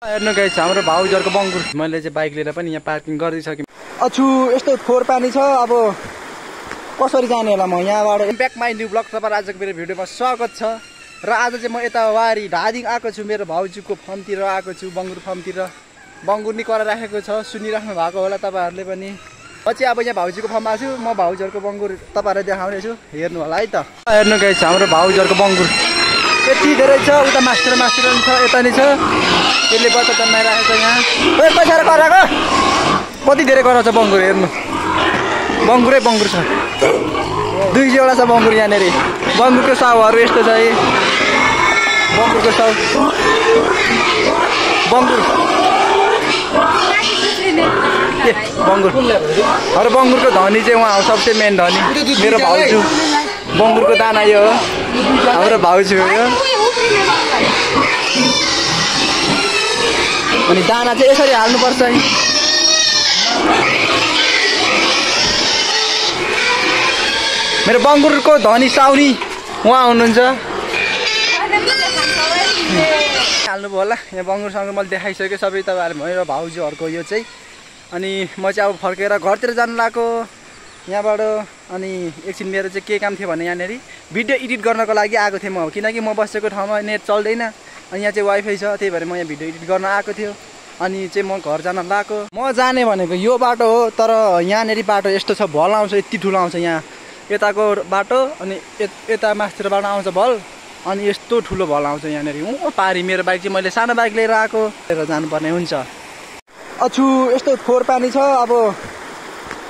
हेर्नु गाइस हाम्रो भाउजूहरुको बङ्गुर मैले चाहिँ बाइक लिएर पनि यहाँ पार्किङ गरिसके। अछु यस्तो फोहोर पानी छ, अब कसरी जाने होला म यहाँबाट। ब्याक माइ न्यू ब्लग तपाईहरु आजको मेरो भिडियोमा स्वागत छ। र आज चाहिँ म यता वारी धादिङ आएको छु, मेरो भाउजूको फर्मतिर आएको छु, बङ्गुर फर्मतिर। बङ्गुर निकालेर राखेको छ, सुनिराख्नु भएको होला तपाईहरुले पनि। म चाहिँ अब यहाँ भाउजूको फर्ममा छु, म भाउजूहरुको बङ्गुर तपाईहरुलाई देखाउने छु, हेर्नु होला है त। हेर्नु गाइस हाम्रो भाउजूहरुको बङ्गुर यति धेरै छ, उता मास्टर छ, यता नि छ। यसले बच्चा जन्माइराखेको छ यहाँ। ओइ पैसा कराको कति धेरै कराउँछ बङ्गुर, हेर्नु बङ्गुरै बङ्गुर छ। 200 वटा छ बङ्गुर यहाँनेर। बङ्गुरको साउहरू यस्तो छ है, बङ्गुरको साउ। बङ्गुर बङ्गुर अरू बङ्गुरको धनी चाहिँ उहाँ हो, सबसे मेन धनी मेरो भाउजू। बङ्गुरको दाना यो हो, हाम्रो भाउजू हो यो। अनि दाना चाहिँ यसरी हाल्नुपर्छ है। मेरो बङ्गुरको धनी साउनी उहाँ हुनुहुन्छ। हाल्नुभयो होला यहाँ बङ्गुरसँग मैले देखाइसकेँ सबै तपाईँहरू मेरो भाउजूहरूको यो चाहिँ। अनि म चाहिँ अब फर्केर घरतिर जानु लागेको यहाँबाट। अनि एकछिन मेरो चाहिँ के काम थियो भने यहाँनिर भिडियो एडिट गर्नको लागि आएको थिएँ म, किनकि म बसेको ठाउँमा नेट चल्दैन। अनि यहाँ चाहिँ वाइफाई छ, त्यही भएर म यहाँ भिडियो एडिट गर्न आएको थियो। अनि चाहिँ म घर जान लागेको। म जाने भनेको यो बाटो हो, तर यहाँनिर बाटो यस्तो छ, भल आउँछ, यति ठुलो आउँछ यहाँ यताको बाटो। अनि यता मास्तिरबाट आउँछ भल, अनि यस्तो ठुलो भल आउँछ यहाँनिर। पारी मेरो बाइक चाहिँ मैले सानो बाइक लिएर आएको, लिएर जानुपर्ने हुन्छ। अछु यस्तो फोहोर पानी छ, अब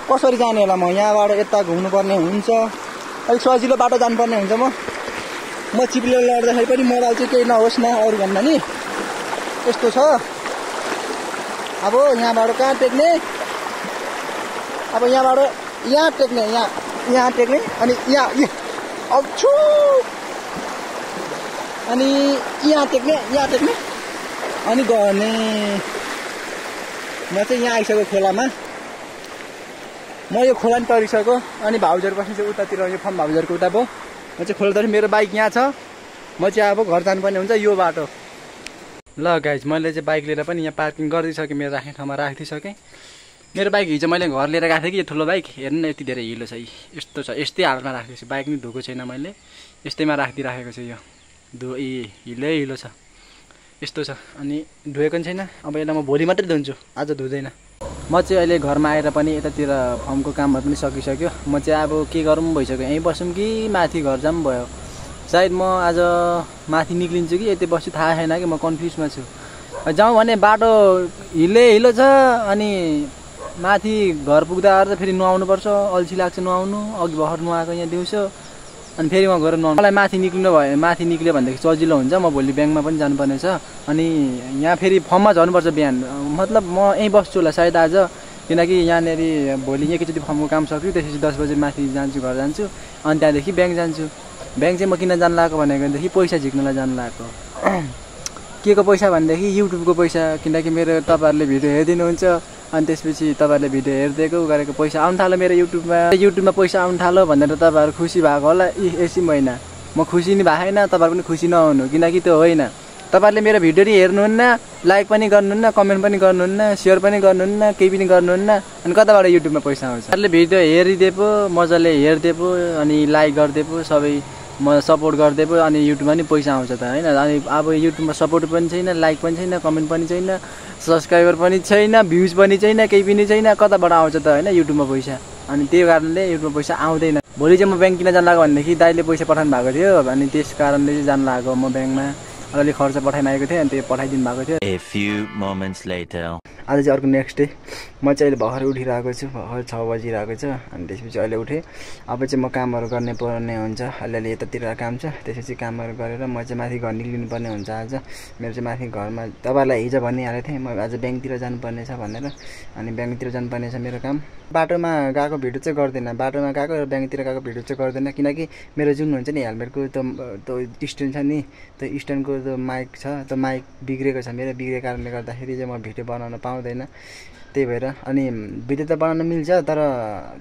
कसरी जाने होला म यहाँबाट यता घुम्नुपर्ने हुन्छ। अलिक सजिलो बाटो जानुपर्ने हुन्छ। म चिप्लेर लड्दाखेरि पनि मोबाइल चाहिँ केही नहोस् न अरू भन्दा नि यस्तो छ। अब यहाँबाट कहाँ टेक्ने, अब यहाँबाट यहाँ टेक्ने, यहाँ टेक्ने, अनि यहाँ अछु, अनि यहाँ टेक्ने अनि गर्ने। म चाहिँ यहाँ आइसकेको खोलामा, म यो खोला नि तरिसकेको। अनि भाउजूहरू बस्नु चाहिँ उतातिर, यो फर्म भाउजूहरूको उता भयो। म चाहिँ खोला तरी, मेरो बाइक यहाँ छ। म चाहिँ अब घर जानुपर्ने हुन्छ यो बाटो। ल गाइज मैले चाहिँ बाइक लिएर पनि यहाँ पार्किङ गरिदिइसकेँ, मेरो राख्ने ठाउँमा राखिदिइसकेँ। मेरो बाइक हिजो मैले घर लिएर गएको थिएँ कि, यो ठुलो बाइक हेर्नु न यति धेरै हिलो छ। यस्तो छ, यस्तै हालतमा राखेको छु, बाइक नि धोएको छैन मैले, यस्तैमा राखिदिइराखेको छु। यो हिलो छ, यस्तो छ। अनि धोएको पनि छैन। अब यसलाई म भोलि मात्रै धुन्छु, आज धुँदैन। म चाहिँ अहिले घरमा आएर पनि यतातिर फर्मको कामहरू पनि सकिसक्यो। म चाहिँ अब के गरौँ भइसक्यो, यहीँ बसौँ कि माथि घर जाऊँ भयो। सायद म आज माथि निक्लिन्छु कि यतै बस्छु, थाहा छैन कि, म कन्फ्युजमा छु। जाउँ भने बाटो हिलो छ, अनि माथि घर पुग्दा त फेरि नुहाउनुपर्छ, अल्छी लाग्छ नुहाउनु। अघि भर्खर नुहाएको यहाँ दिउँसो, अनि फेरि म गएर नुहाउनु। मलाई माथि निक्लिनु भयो, माथि निक्ल्यो भनेदेखि सजिलो हुन्छ। म भोलि ब्याङ्कमा पनि जानुपर्ने छ, अनि यहाँ फेरि फर्ममा झर्नुपर्छ बिहान। मतलब म यहीँ बस्छु होला सायद आज, किनकि यहाँनिर भोलि एकैचोटि फर्मको काम सक्यो, त्यसपछि 10 बजे माथि जान्छु, घर जान्छु, अनि त्यहाँदेखि ब्याङ्क जान्छु। ब्याङ्क चाहिँ म किन जानु लागेको भनेदेखि पैसा झिक्नलाई जानु लागेको। के को पैसा भनेदेखि युट्युबको पैसा, किनकि मेरो तपाईँहरूले भिडियो हेरिदिनुहुन्छ, अनि त्यसपछि तपाईँहरूले भिडियो हेरिदिएको गरेको पैसा आउनु थाल्यो मेरो युट्युबमा पैसा आउनु थाल्यो भनेर तपाईँहरू खुसी भएको होला। यसै महिना म खुसी नि भएको छैन, तपाईँहरू पनि खुसी नहुनु, किनकि त्यो होइन। तपाईँहरूले मेरो भिडियो नि हेर्नुहुन्न, लाइक पनि गर्नुहुन्न, कमेन्ट पनि गर्नुहुन्न, सेयर पनि गर्नुहुन्न, केही पनि गर्नुहुन्न, अनि कताबाट युट्युबमा पैसा आउँछ। तपाईँहरूले भिडियो हेरिदिएको, मजाले हेरिदिएको, अनि लाइक गरिदिएको, सबै म सपोर्ट गरिदिएको, अनि युट्युबमा नि पैसा आउँछ त होइन। अनि अब युट्युबमा सपोर्ट पनि छैन, लाइक पनि छैन, कमेन्ट पनि छैन, सब्सक्राइबर पनि छैन, भ्युज पनि छैन, केही पनि छैन, कताबाट आउँछ त होइन युट्युबमा पैसा। अनि त्यही कारणले युट्युबमा पैसा आउँदैन। भोलि चाहिँ म ब्याङ्क किन जानु लाग्यो भनेदेखि दाइले पैसा पठाउनु भएको थियो, अनि त्यस कारणले चाहिँ जानु लागेको म ब्याङ्कमा। अलि खर्च पठाइमागेको थिएँ, अनि त्यो पठाइदिनु भएको थियो। आज चाहिँ अर्को नेक्स्ट डे। म चाहिँ अहिले भर्खर उठिरहेको छु, भर्खर 6 बजिरहेको छ। अनि त्यसपछि अहिले उठेँ। अब चाहिँ म कामहरू गर्नुपर्ने हुन्छ, अलिअलि यतातिर काम छ, त्यसपछि कामहरू गरेर म चाहिँ माथि घर निक्लिनु पर्ने हुन्छ। आज मेरो चाहिँ माथि घरमा तपाईँलाई हिजो भनिहालेको थिएँ, म आज ब्याङ्कतिर जानुपर्ने छ भनेर। अनि ब्याङ्कतिर जानुपर्ने छ मेरो काम। बाटोमा गएको भिडियो चाहिँ गर्दैन, बाटोमा गएको र ब्याङ्कतिर गएको भिडियो चाहिँ गर्दैन, किनकि मेरो जुन हुन्छ नि हेलमेटको त्यो स्ट्यान्ड छ नि, त्यो स्ट्यान्डको त्यो माइक छ त्यो माइक बिग्रेको छ मेरो बिग्रेको कारणले गर्दाखेरि चाहिँ म भिडियो बनाउन पाउँदैन त्यही भएर अनि भिडियो त बनाउन मिल्छ तर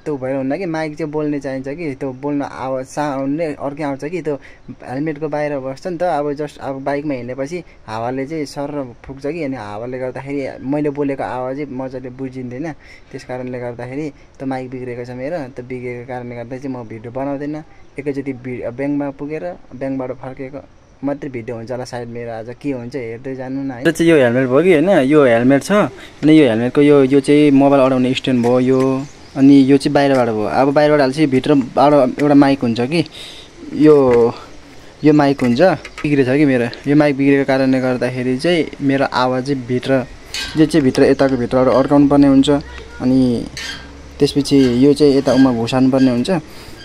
त्यो भएर हुन्न कि माइक चाहिँ बोल्ने चाहिन्छ कि त्यो बोल्न आवाज साउन्डले अर्कै आउँछ कि त्यो हेलमेटको बाहिर बस्छ नि त अब जस्ट अब बाइकमा हिँडेपछि हावाले चाहिँ सर फुक्छ कि अनि हावाले गर्दाखेरि मैले बोलेको आवाजै मजाले बुझिँदैन त्यस कारणले गर्दाखेरि त्यो माइक बिग्रेको छ मेरो त्यो बिग्रेको कारणले गर्दा चाहिँ म भिडियो बनाउँदैन एकैचोटि ब्याङ्कमा पुगेर ब्याङ्कबाट फर्केको मात्रै भिडियो हुन्छ होला सायद मेरो आज के हुन्छ हेर्दै जानु न है चाहिँ यो हेलमेट भयो कि होइन यो हेलमेट छ अनि यो हेलमेटको यो चाहिँ मोबाइल अडाउने स्ट्यान्ड भयो यो अनि यो चाहिँ बाहिरबाट भयो अब बाहिरबाट हाल्छ भित्रबाट एउटा माइक हुन्छ कि यो माइक हुन्छ बिग्रेछ कि मेरो यो माइक बिग्रेको कारणले गर्दाखेरि चाहिँ मेरो आवाज चाहिँ भित्र यताको भित्रबाट अड्काउनु पर्ने हुन्छ अनि त्यसपछि यो चाहिँ यता उमा घुसाउनु पर्ने हुन्छ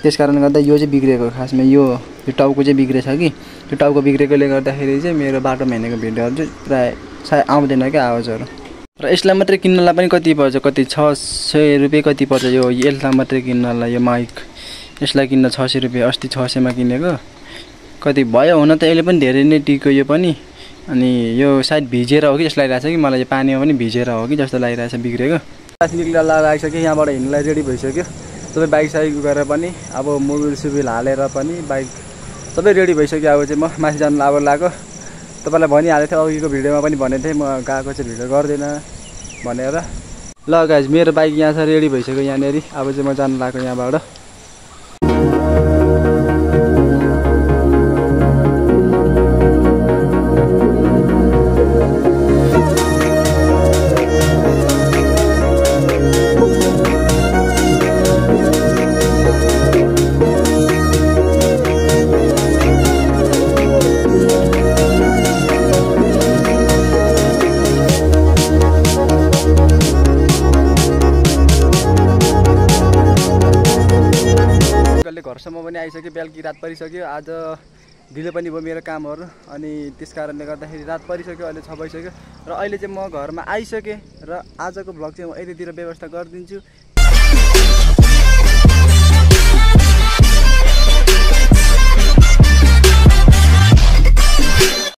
त्यस कारणले गर्दा यो चाहिँ बिग्रेको खासमा यो टाउको चाहिँ बिग्रेछ कि त्यो टाउको बिग्रेकोले गर्दाखेरि चाहिँ मेरो बाटोमा हिँडेको भिडियोहरू चाहिँ प्राय सायद आउँदैन क्या आवाजहरू र यसलाई मात्रै किन्नलाई पनि कति पर्छ कति 600 रुपियाँ कति पर्छ यो यसलाई मात्रै किन्नलाई यो माइक यसलाई किन्न 600 रुपियाँ अस्ति 600मा किनेको कति भयो हुन त यसले पनि धेरै नै टिक्यो यो पनि अनि यो सायद भिजेर हो कि जस्तो लागिरहेछ कि मलाई यो पानीमा पनि भिजेर हो कि जस्तो लागिरहेछ बिग्रेको निक्लिएर लागिसक्यो यहाँबाट हिँड्नलाई रेडी भइसक्यो सबै बाइक साइक गरेर पनि अब मोबिल सुबिल हालेर पनि बाइक सबै रेडी भइसक्यो अब चाहिँ म माथि जानु अब लाग्यो तपाईँलाई भनिहालेको थिएँ अघिको भिडियोमा पनि भनेको थिएँ म गएको चाहिँ भिडियो गर्दैन भनेर ल गाइज मेरो बाइक यहाँ छ रेडी भइसक्यो यहाँनिर अब चाहिँ म जानु लाग्यो यहाँबाट घरसम्म पनि आइसक्यो बेलुकी रात परिसक्यो आज ढिलो पनि भयो मेरो कामहरू अनि त्यस कारणले गर्दाखेरि रात परिसक्यो अहिले 6 बजिसक्यो र अहिले चाहिँ म घरमा आइसकेँ र आजको भ्लग चाहिँ म यतितिर व्यवस्था गरिदिन्छु